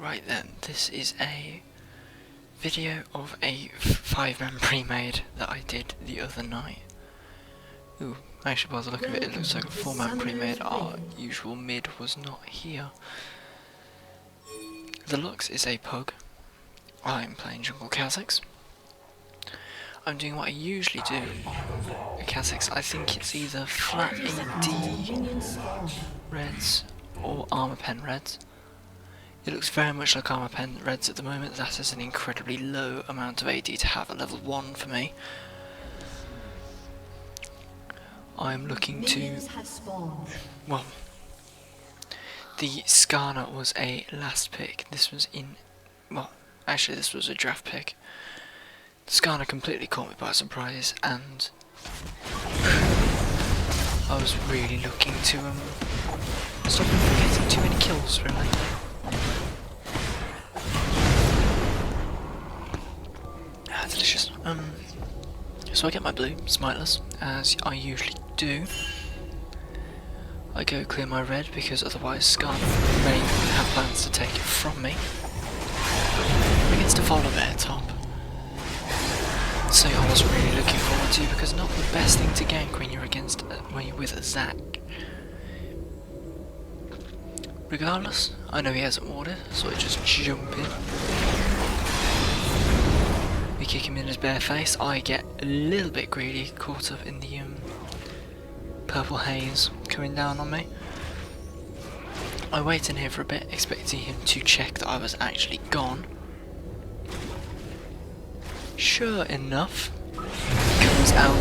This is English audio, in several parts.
Right then, this is a video of a 5-man pre-made that I did the other night. Ooh, actually by the look of it, it looks like a 4-man pre-made. Our usual mid was not here. The Lux is a pug. I'm playing jungle Kha'zix. I'm doing what I usually do on a Kha'zix. I think it's either flat AD reds or armor pen reds. It looks very much like armor pen reds at the moment. That is an incredibly low amount of AD to have at level 1 for me. I'm looking to... well, the Skarner was a last pick. This was in... well, actually this was a draft pick. The Skarner completely caught me by surprise, and I was really looking to stop him from getting too many kills, really. Delicious. So I get my blue, smiteless, as I usually do. I go clear my red because otherwise Skarner may have plans to take it from me. Against a Volibear top. So I wasn't really looking forward to, because not the best thing to gank when you're against when you're with a Zac. Regardless, I know he hasn't warded, so I just jump in. We kick him in his bare face. I get a little bit greedy, caught up in the purple haze coming down on me. I wait in here for a bit, expecting him to check that I was actually gone. Sure enough, he comes out.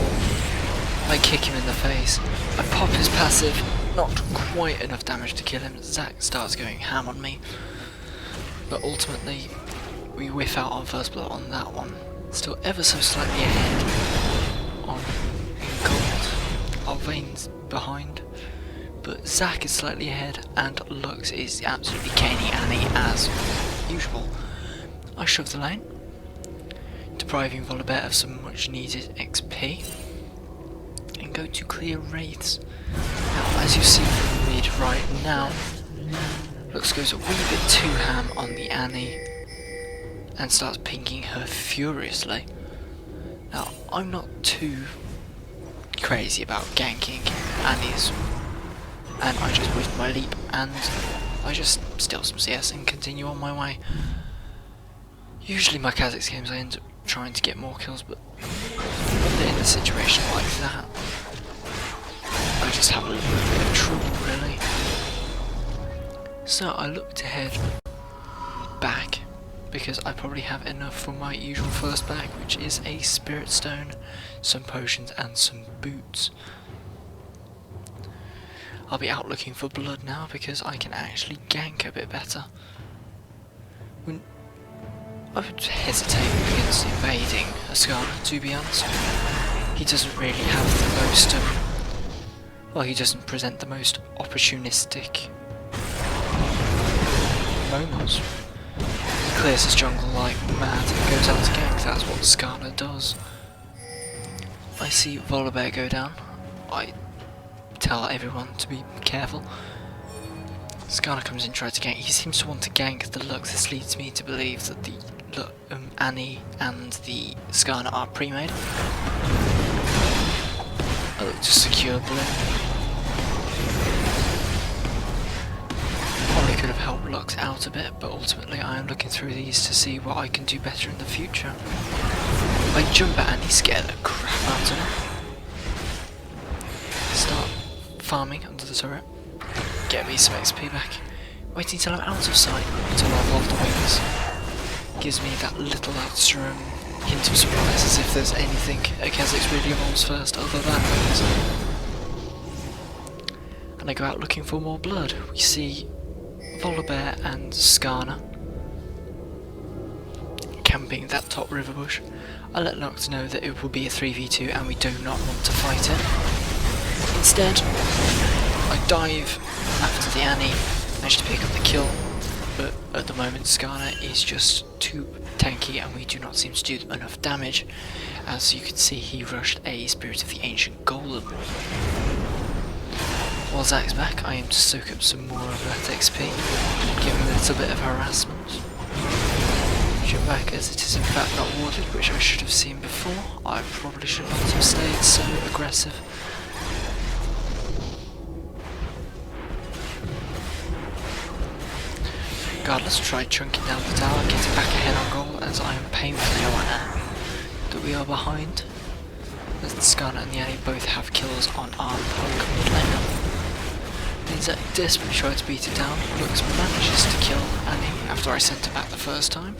I kick him in the face. I pop his passive, not quite enough damage to kill him. Zac starts going ham on me, but ultimately we whiff out our first blood on that one. Still ever so slightly ahead on in gold. Our Vayne's behind, but Zac is slightly ahead, and Lux is absolutely caney Annie as usual. I shove the lane, depriving Volibear of some much needed XP, and go to clear wraiths. Now, as you see from mid right now, Lux goes a wee bit too ham on the Annie and starts pinging her furiously. Now, I'm not too crazy about ganking Annies, and I just whiffed my leap and I just steal some CS and continue on my way. Usually my Kha'zix games I end up trying to get more kills, but when they're in a situation like that, I just have a little bit of trouble, really. So I look to head back, because I probably have enough for my usual first bag, which is a Spirit Stone, some potions and some boots. I'll be out looking for blood now, because I can actually gank a bit better. I would hesitate against invading a Skarner, to be honest. He doesn't really have the most, well, he doesn't present the most opportunistic moments. He clears his jungle like mad and goes out to gank. That's what Skarner does. I see Volibear go down. I tell everyone to be careful. Skarner comes in, tries to gank. He seems to want to gank the Lux. This leads me to believe that the Annie and the Skarner are pre-made. I look to secure blue. Probably could have helped Lux out a bit, but ultimately I am looking through these to see what I can do better in the future. I jump at Annie, scare the crap out of him. Start farming under the turret. Get me some XP back. Waiting till I'm out of sight until I evolve the wings. Gives me that little extra hint of surprise, as if there's anything a Kha'zix really evolves first other than wings. And I go out looking for more blood. We see Volibear and Skarner camping that top river bush. I let Nox know that it will be a 3v2 and we do not want to fight it. Instead, I dive after the Annie, manage to pick up the kill, but at the moment Skarner is just too tanky and we do not seem to do enough damage. As you can see, he rushed a Spirit of the Ancient Golem. While Zac's back, I aim to soak up some more of that XP, give him a little bit of harassment. jump back as it is in fact not warded, which I should have seen before. I probably should not have stayed so aggressive. Regardless, try chunking down the tower, getting back ahead on goal as I am painfully aware that we are behind. As the Skarner and the Annie both have kills on our punk laner. Means that he desperately tries to beat it down. Lux manages to kill Annie after I sent her back the first time.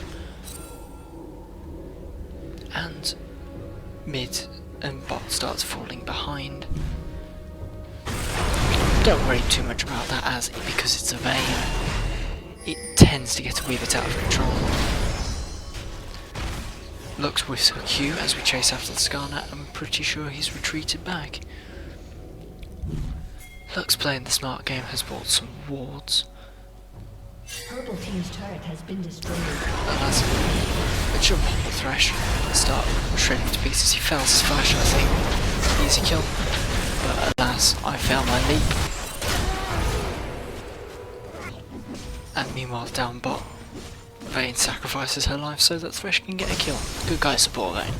And mid and bot starts falling behind. Don't worry too much about that as because it's a Vayne, it tends to get a wee bit out of control. Lux whiffs her Q as we chase after the Skarner, and I'm pretty sure he's retreated back. Lux playing the smart game has bought some wards. Purple team's turret has been destroyed. Alas, a jump on the Thresh and start shredding to pieces. He fails his flash, I think. Easy kill. But alas, I fail my leap. And meanwhile, down bot, Vayne sacrifices her life so that Thresh can get a kill. Good guy support, Vayne.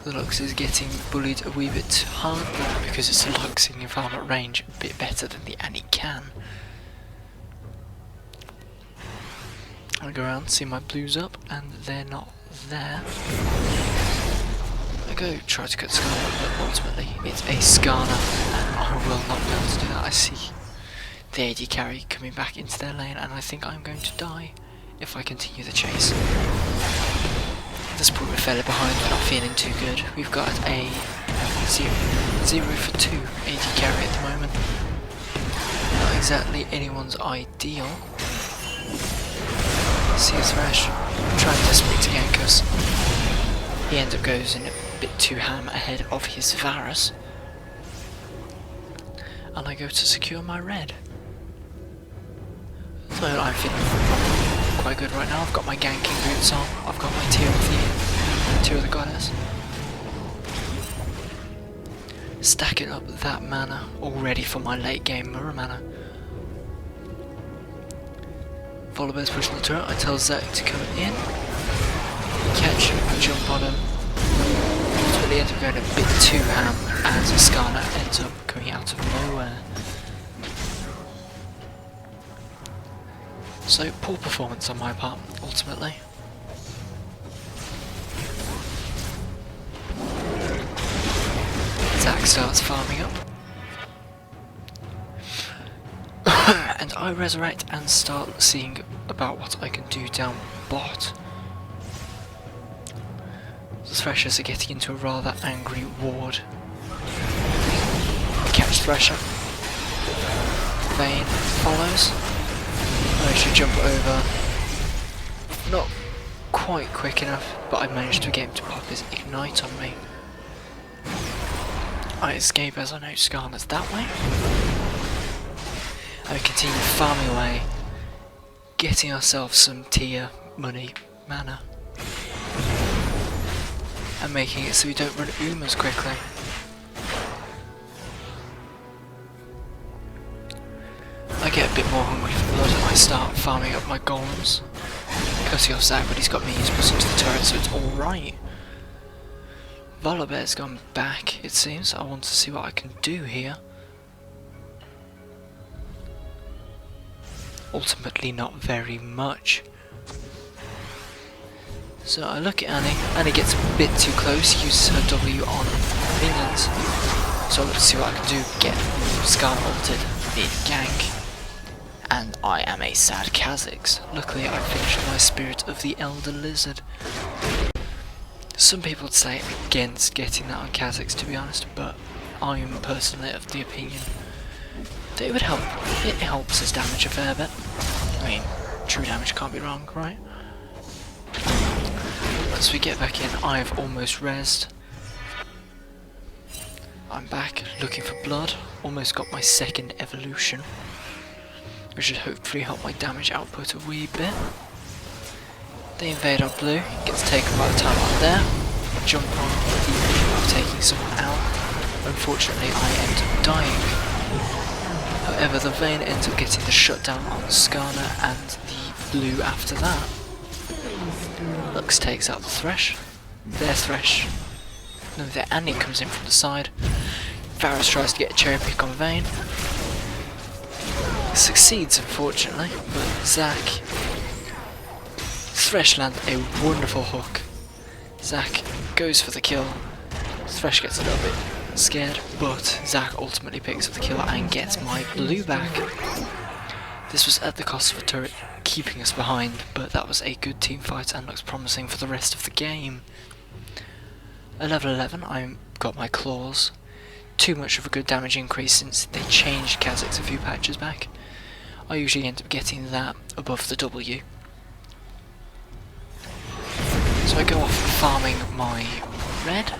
The Lux is getting bullied a wee bit hard, but because it's a Lux, he can farm at range a bit better than the Annie can. I go around, see my blues up, and they're not there. I go try to cut Skarner, but ultimately it's a Skarner, and I will not be able to do that. I see the AD carry coming back into their lane, and I think I'm going to die if I continue the chase. At this point we're fairly behind, we're not feeling too good. We've got a 0 for 2 AD carry at the moment. Not exactly anyone's ideal. See his Thresh trying desperately to gank us. He ends up goes in a bit too ham ahead of his Varus. And I go to secure my red. So I'm feeling quite good right now. I've got my ganking boots on. I've got my Tear of the Goddess. Stacking up that mana, all ready for my late game Mirror mana. Volibear's pushing the turret. I tell Zach to come in, catch him, jump on him. Ultimately ends up going a bit too ham as Skarner ends up coming out of nowhere. So, poor performance on my part, ultimately. Zach starts farming up. And I resurrect and start seeing about what I can do down bot. The Threshers are getting into a rather angry ward. Catch Thresher. Vayne follows. I should jump over. Not quite quick enough, but I managed to get him to pop his ignite on me. I escape as I know Skarner's that way. And we continue farming away, getting ourselves some tier, money, mana. And making it so we don't run Umas quickly. I get a bit more hungry for blood and I start farming up my golems. Cutting off Zach, but he's got me put into the turret, so it's alright. Volibear's gone back, it seems. I want to see what I can do here. Ultimately not very much. So I look at Annie, Annie gets a bit too close, uses her W on minions. So let's see what I can do, get Skarner ulted, mid-gank. And I am a sad Kha'zix. Luckily I finished my Spirit of the Elder Lizard. Some people would say against getting that on Kha'zix, to be honest, but I'm personally of the opinion that it would help. It helps his damage a fair bit. I mean, true damage can't be wrong, right? As we get back in, I've almost rezzed. I'm back, looking for blood. Almost got my second evolution, which should hopefully help my damage output a wee bit. They invade our blue, gets taken by the time I'm there. Jump on the issue of taking someone out. Unfortunately, I end up dying. However, the Vayne ends up getting the shutdown on Skarner and the blue after that. Lux takes out the Thresh. Their Thresh. No, their Annie comes in from the side. Varus tries to get a cherry pick on Vayne. Succeeds, unfortunately, but Zac. Thresh lands a wonderful hook. Zac goes for the kill. Thresh gets a little bit scared, but Zac ultimately picks up the kill and gets my blue back. This was at the cost of a turret keeping us behind, but that was a good team fight and looks promising for the rest of the game. At level 11 I got my claws. Too much of a good damage increase since they changed Kha'zix a few patches back. I usually end up getting that above the W. So I go off farming my red,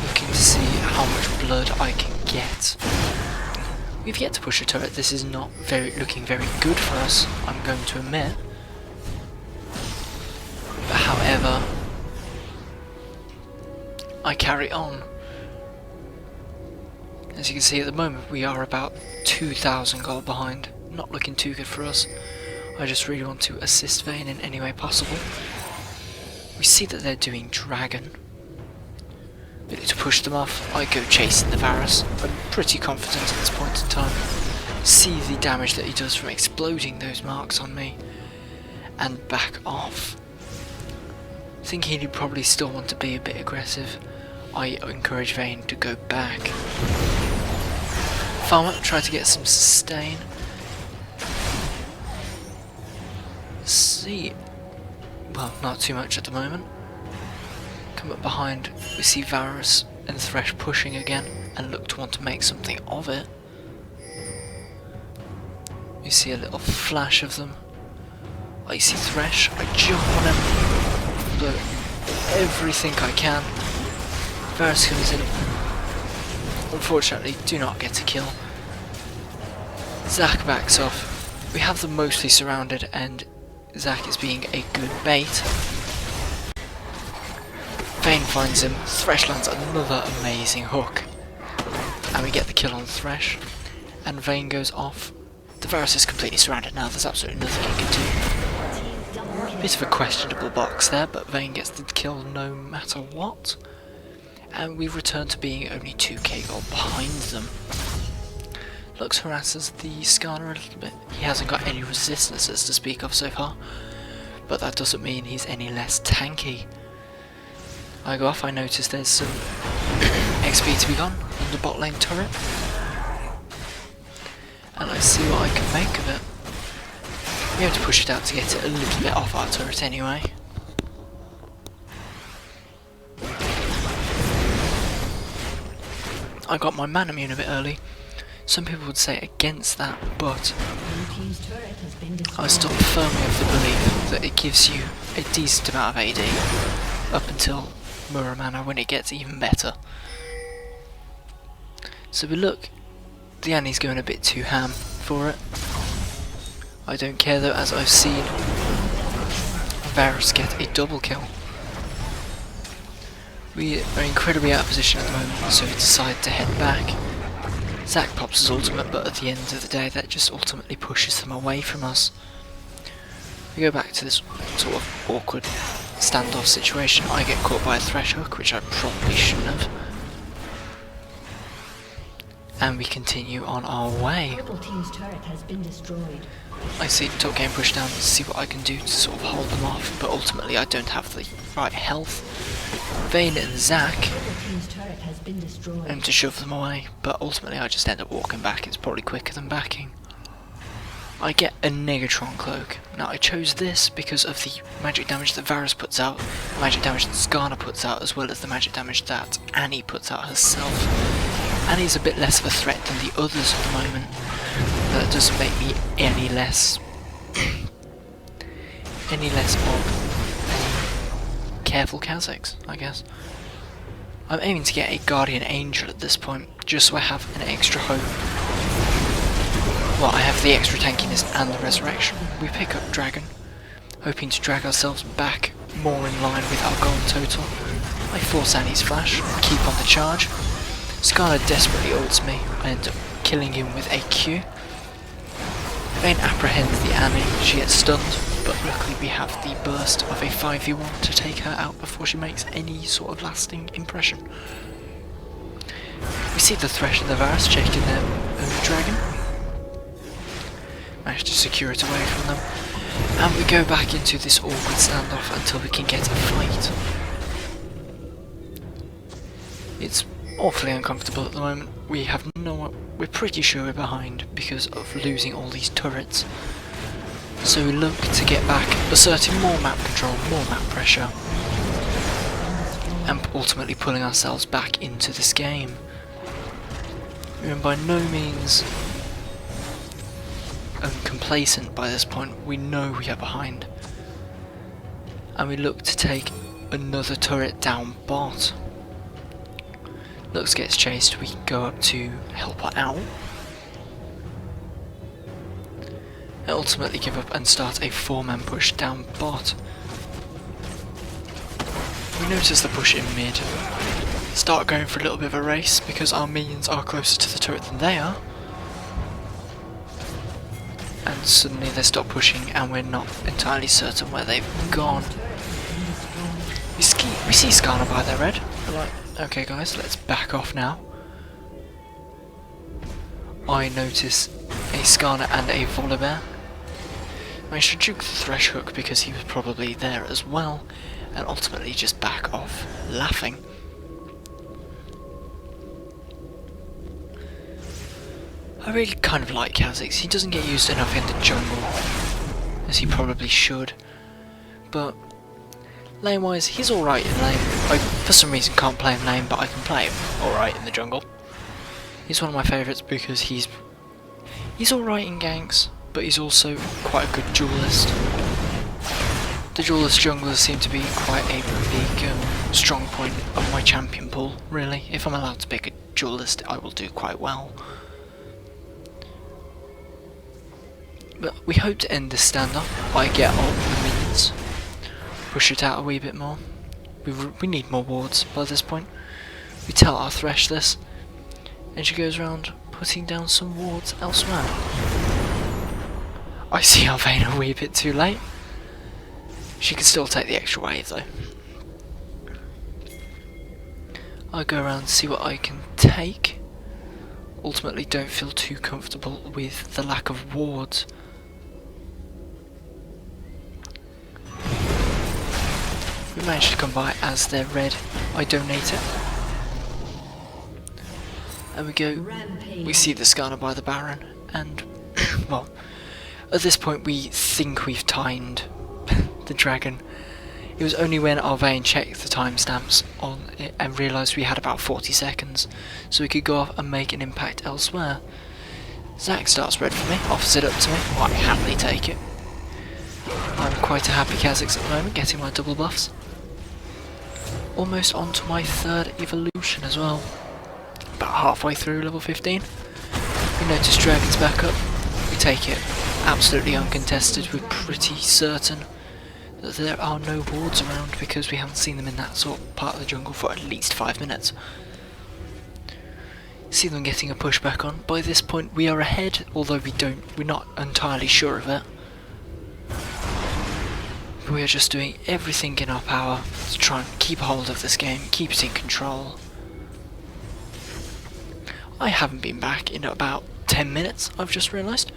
looking to see how much blood I can get. We've yet to push a turret. This is not looking very good for us, I'm going to admit. But however, I carry on. As you can see at the moment we are about 2,000 gold behind. Not looking too good for us. I just really want to assist Vayne in any way possible. We see that they're doing dragon. Ability to push them off. I go chasing the Varus. I'm pretty confident at this point in time. See the damage that he does from exploding those marks on me. And back off. Thinking he'd probably still want to be a bit aggressive, I encourage Vayne to go back. Farm up, try to get some sustain. See, well, not too much at the moment. Come up behind, we see Varus and Thresh pushing again and look to want to make something of it. You see a little flash of them. I see Thresh, I jump on him, but everything I can. Varus comes in. Unfortunately, do not get a kill. Zac backs off. We have them mostly surrounded and Zac is being a good bait. Vayne finds him, Thresh lands another amazing hook. And we get the kill on Thresh. And Vayne goes off. The Varus is completely surrounded now, there's absolutely nothing he can do. Bit of a questionable box there, but Vayne gets the kill no matter what. And we return to being only 2k gold behind them. Lux harasses the Skarner a little bit. He hasn't got any resistances to speak of so far, but that doesn't mean he's any less tanky. I go off, I notice there's some XP to be gone on the bot lane turret, and I see what I can make of it. We have to push it out to get it a little bit off our turret anyway. I got my mana immune a bit early. Some people would say against that, but I still firmly of the belief that it gives you a decent amount of AD up until Muramana when it gets even better. So we look, the Annie's going a bit too ham for it. I don't care though, as I've seen Varus get a double kill. We are incredibly out of position at the moment, so we decide to head back. Zac pops his ultimate, but at the end of the day that just ultimately pushes them away from us. We go back to this sort of awkward standoff situation. I get caught by a Thresh hook, which I probably shouldn't have. And we continue on our way. Purple team's turret has been destroyed. I see top game push down to see what I can do to sort of hold them off, but ultimately I don't have the right health. Vayne and Zac to shove them away, but ultimately I just end up walking back. It's probably quicker than backing. I get a Negatron cloak. Now I chose this because of the magic damage that Varus puts out, the magic damage that Skarner puts out, as well as the magic damage that Annie puts out herself. Annie's a bit less of a threat than the others at the moment. That doesn't make me any less of a careful Kha'zix, I guess. I'm aiming to get a Guardian Angel at this point, just so I have an extra hope. Well, I have the extra tankiness and the resurrection. We pick up Dragon, hoping to drag ourselves back more in line with our gold total. I force Annie's flash, keep on the charge. Skarner desperately ults me, I end up killing him with a Q. Vayne apprehends the Annie, she gets stunned. but luckily we have the burst of a 5v1 to take her out before she makes any sort of lasting impression. We see the Thresh and the Varus checking their own dragon. Manage to secure it away from them. And we go back into this awkward standoff until we can get a fight. It's awfully uncomfortable at the moment. We're pretty sure we're behind because of losing all these turrets. So we look to get back, asserting more map control, more map pressure, and ultimately pulling ourselves back into this game. We're by no means complacent by this point. We know we are behind. And we look to take another turret down bot. Lux gets chased, we go up to help her out. And ultimately give up and start a 4-man push down bot. We notice the push in mid. Start going for a little bit of a race because our minions are closer to the turret than they are. And suddenly they stop pushing and we're not entirely certain where they've gone. We see Skarner by their red. We're like, okay guys, let's back off now. I notice a Skarner and a Volibear. I should juke the Thresh hook because he was probably there as well, and ultimately just back off, laughing. I really kind of like Kha'zix. He doesn't get used enough in the jungle, as he probably should, but lane wise, he's alright in lane. I, for some reason, can't play him lane, but I can play him alright in the jungle. He's one of my favourites because he's alright in ganks, but he's also quite a good duelist. The duelist junglers seem to be quite a big strong point of my champion pool, really. If I'm allowed to pick a duelist, I will do quite well. But we hope to end this standoff by get ult the minions. Push it out a wee bit more. We need more wards by this point. We tell our Thresh this, and she goes around putting down some wards elsewhere. I see our Vayne a wee bit too late. She can still take the extra wave though. I go around and see what I can take. Ultimately don't feel too comfortable with the lack of wards. We managed to come by as they're red. I donate it. And we go, we see the Skarner by the Baron, and, well, at this point we think we've timed the dragon. It was only when our Vayne checked the timestamps on it and realised we had about 40 seconds, so we could go off and make an impact elsewhere. Zac starts red for me, offers it up to me, I happily take it. I'm quite a happy Kha'zix at the moment, getting my double buffs. Almost onto my 3rd evolution as well. About halfway through level 15. We notice Dragon's back up. We take it absolutely uncontested. We're pretty certain that there are no wards around because we haven't seen them in that sort of part of the jungle for at least 5 minutes. See them getting a pushback on. By this point we are ahead, although we're not entirely sure of it. We are just doing everything in our power to try and keep hold of this game, keep it in control. I haven't been back in about 10 minutes, I've just realised.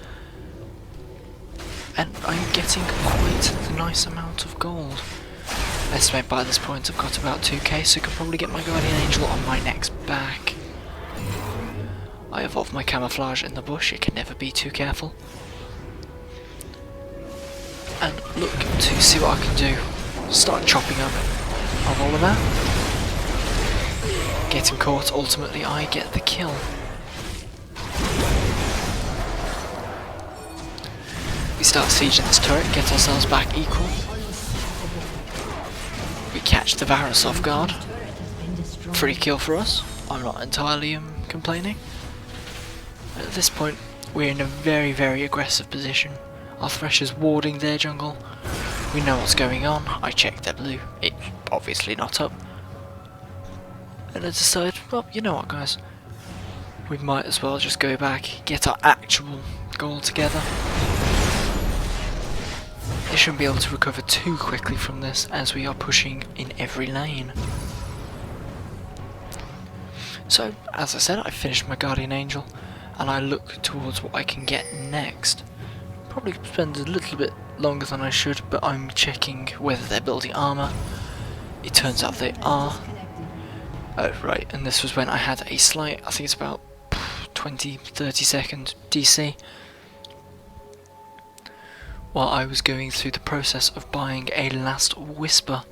And I'm getting quite a nice amount of gold. I estimate by this point I've got about 2k, so I could probably get my Guardian Angel on my next back. I evolved my camouflage in the bush, it can never be too careful. And look to see what I can do. Start chopping up of Oliver. Get him caught, ultimately I get the kill. We start sieging this turret, get ourselves back equal. We catch the Varus off guard. Free kill for us. I'm not entirely complaining. At this point we're in a very, very aggressive position. Our Thresh is warding their jungle. We know what's going on. I check their blue. It's obviously not up. And I decide, well, you know what guys, we might as well just go back, get our actual goal together. They shouldn't be able to recover too quickly from this as we are pushing in every lane. So, as I said, I finished my Guardian Angel and I look towards what I can get next. Probably spend a little bit longer than I should, but I'm checking whether they're building armour. It turns out they are. Oh right, and this was when I had a slight, I think it's about 20-30 second DC, while I was going through the process of buying a Last Whisper.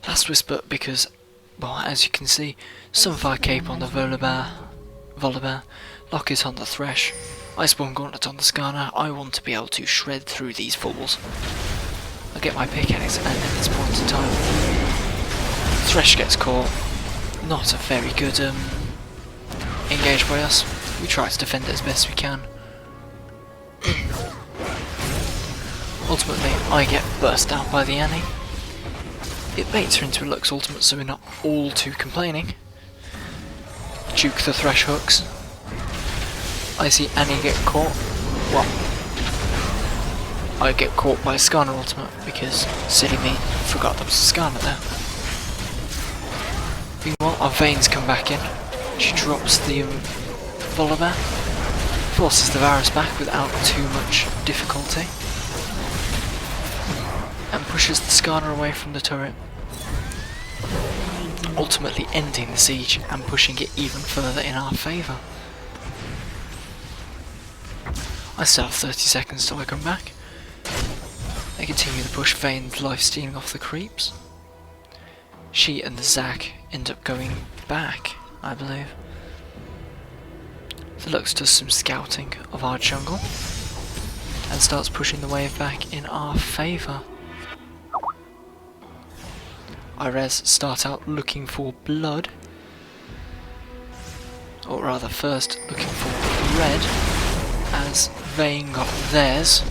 Last Whisper because, well, as you can see, some Fire Cape on the Volibear, Locket on the Thresh, Iceborne Gauntlet on the Skarner. I want to be able to shred through these fools. I get my pickaxe, and at this point in time, Thresh gets caught. Not a very good engage by us. We try to defend it as best we can. Ultimately, I get burst down by the Annie. It baits her into a Lux ultimate, so we're not all too complaining. Juke the Thresh hooks. I see Annie get caught. Well, I get caught by a Skarner ultimate because silly me forgot there was a Skarner there. Meanwhile, our Veins come back in. She drops the Volibear, forces the Varus back without too much difficulty, and pushes the Skarner away from the turret, ultimately ending the siege and pushing it even further in our favour. I still have 30 seconds till I come back. They continue the push, Veins life stealing off the creeps. She and the Zac end up going back, I believe. The Lux does some scouting of our jungle and starts pushing the wave back in our favour. Irez start out looking for blood, or rather first looking for red, as Vayne got theirs,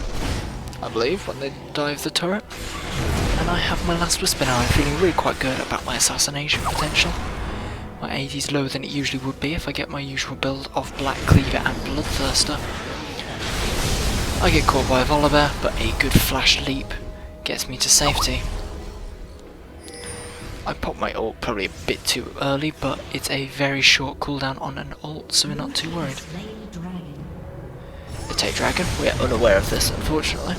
I believe, when they dived the turret. And I have my Last Whisper now. I'm feeling really quite good about my assassination potential. My AD is lower than it usually would be if I get my usual build of Black Cleaver and Bloodthirster. I get caught by a Volibear, but a good flash leap gets me to safety. I popped my ult probably a bit too early, but it's a very short cooldown on an ult, so we're not too worried. The Tate Dragon, we're unaware of this unfortunately.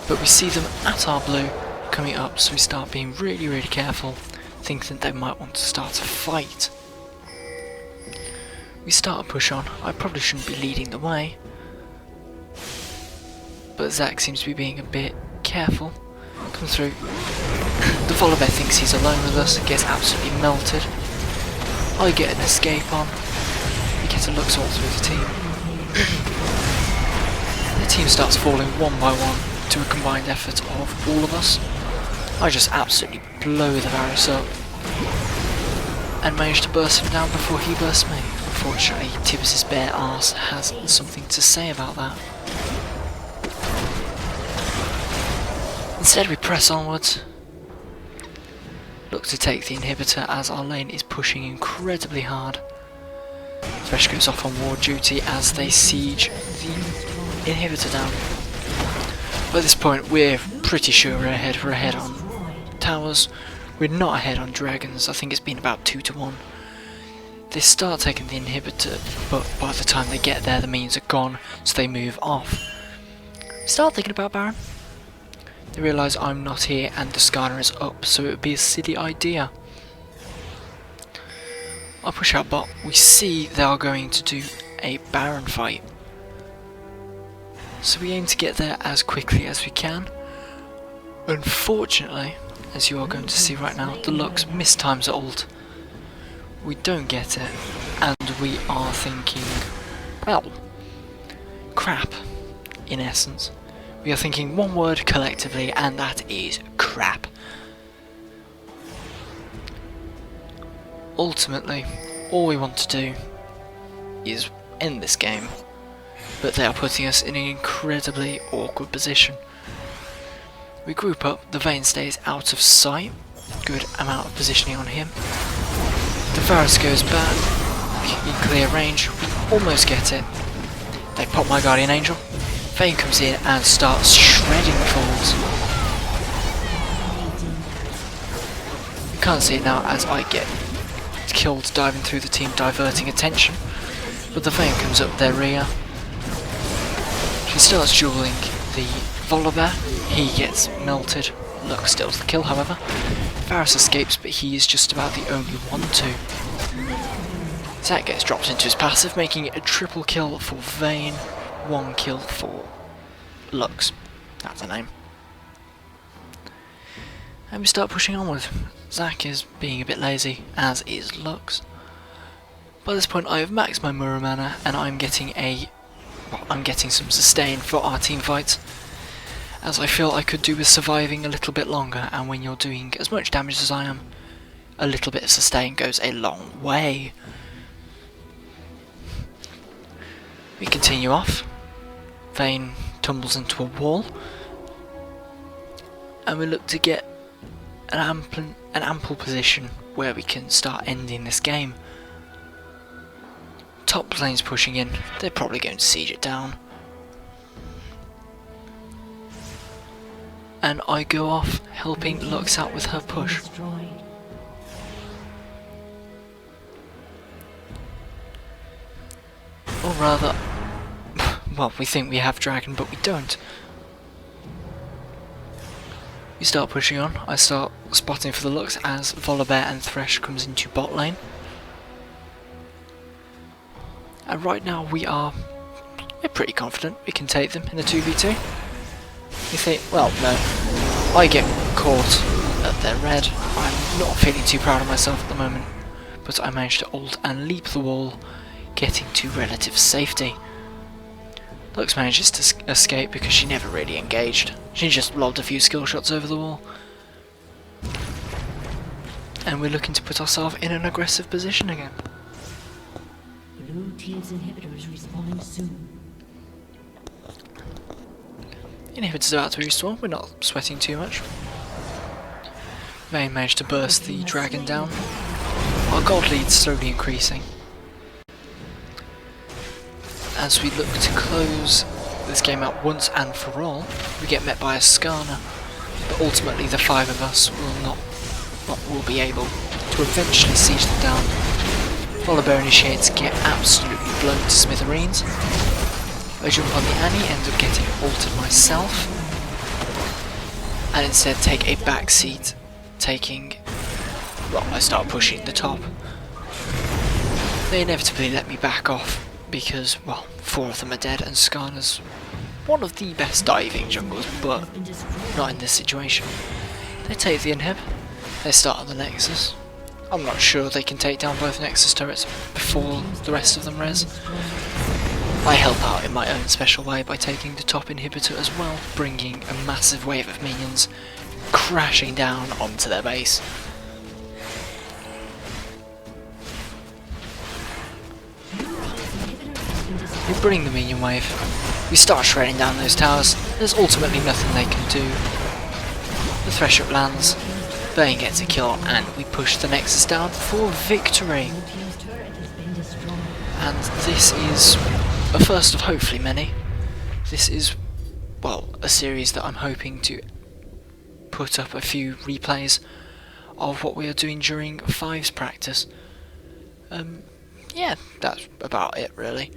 But we see them at our blue coming up, so we start being really careful, thinking that they might want to start a fight. We start a push on. I probably shouldn't be leading the way, but Zac seems to be being a bit careful. Come through. The Volibear thinks he's alone with us, gets absolutely melted. I get an escape on. We get a Lux ult through the team. The team starts falling one by one to a combined effort of all of us. I just absolutely blow the Varus up and manage to burst him down before he bursts me. Unfortunately, Tibbs' bare arse has something to say about that. Instead we press onwards. Look to take the inhibitor as our lane is pushing incredibly hard. Thresh goes off on ward duty as they siege the inhibitor down. By this point we're pretty sure we're ahead. We're ahead on towers. We're not ahead on dragons. I think it's been about 2-1. They start taking the inhibitor, but by the time they get there the minions are gone, so they move off. Start thinking about Baron. They realise I'm not here and the Skarner is up, so it would be a silly idea. I push out bot. We see they are going to do a Baron fight, so we aim to get there as quickly as we can. Unfortunately, as you are going to see right now, the Lux mistimes ult. We don't get it, and we are thinking, well, crap, in essence. We are thinking one word collectively, and that is crap. Ultimately, all we want to do is end this game, but they are putting us in an incredibly awkward position. We group up, the Vayne stays out of sight, good amount of positioning on him. The Varus goes back, in clear range, we almost get it. They pop my Guardian Angel, Vayne comes in and starts shredding fools. You can't see it now as I get killed diving through the team, diverting attention. But the Vayne comes up their rear. She starts dueling the Volibear. He gets melted. Lux steals the kill, however. Varus escapes, but he is just about the only one to. Zac gets dropped into his passive, making it a triple kill for Vayne, 1 kill for Lux. That's the name. And we start pushing onward. Zac is being a bit lazy, as is Lux. By this point I have maxed my Mirror mana, and I'm getting some sustain for our team fights, as I feel I could do with surviving a little bit longer, and when you're doing as much damage as I am, a little bit of sustain goes a long way. We continue off. Vayne tumbles into a wall, and we look to get an ample position where we can start ending this game. Top lane's pushing in, they're probably going to siege it down. And I go off helping Lux out with her push. Or rather, well, we think we have dragon, but we don't. We start pushing on. I start spotting for the Lux as Volibear and Thresh comes into bot lane. And right now we're pretty confident we can take them in the 2v2. You think, well, no. I get caught at their red. I'm not feeling too proud of myself at the moment, but I managed to ult and leap the wall, getting to relative safety. Lux manages to escape because she never really engaged. She just lobbed a few skill shots over the wall. And we're looking to put ourselves in an aggressive position again. Blue team's inhibitor is respawning soon. Inhibitor's about to respawn, we're not sweating too much. Vayne managed to burst the dragon down. Our gold lead's slowly increasing. As we look to close this game out once and for all, we get met by a Skarner, but ultimately the 5 of us will be able to eventually siege them down. Volibear initiates get absolutely blown to smithereens. I jump on the Annie, end up getting ulted myself, and instead take a back seat, I start pushing the top. They inevitably let me back off, because, well, 4 of them are dead, and Skarner's one of the best diving jungles, but not in this situation. They take the inhib, they start on the Nexus. I'm not sure they can take down both Nexus turrets before the rest of them res. I help out in my own special way by taking the top inhibitor as well, bringing a massive wave of minions crashing down onto their base. We bring the minion wave, we start shredding down those towers, there's ultimately nothing they can do. The Thresh up lands, Vayne gets a kill, and we push the Nexus down for victory. And this is a first of hopefully many. This is, well, a series that I'm hoping to put up a few replays of what we are doing during Fives practice. Yeah, that's about it really.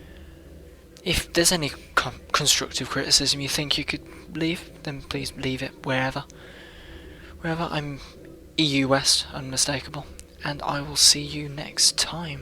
If there's any constructive criticism you think you could leave, then please leave it wherever. I'm EU West, unmistakable, and I will see you next time.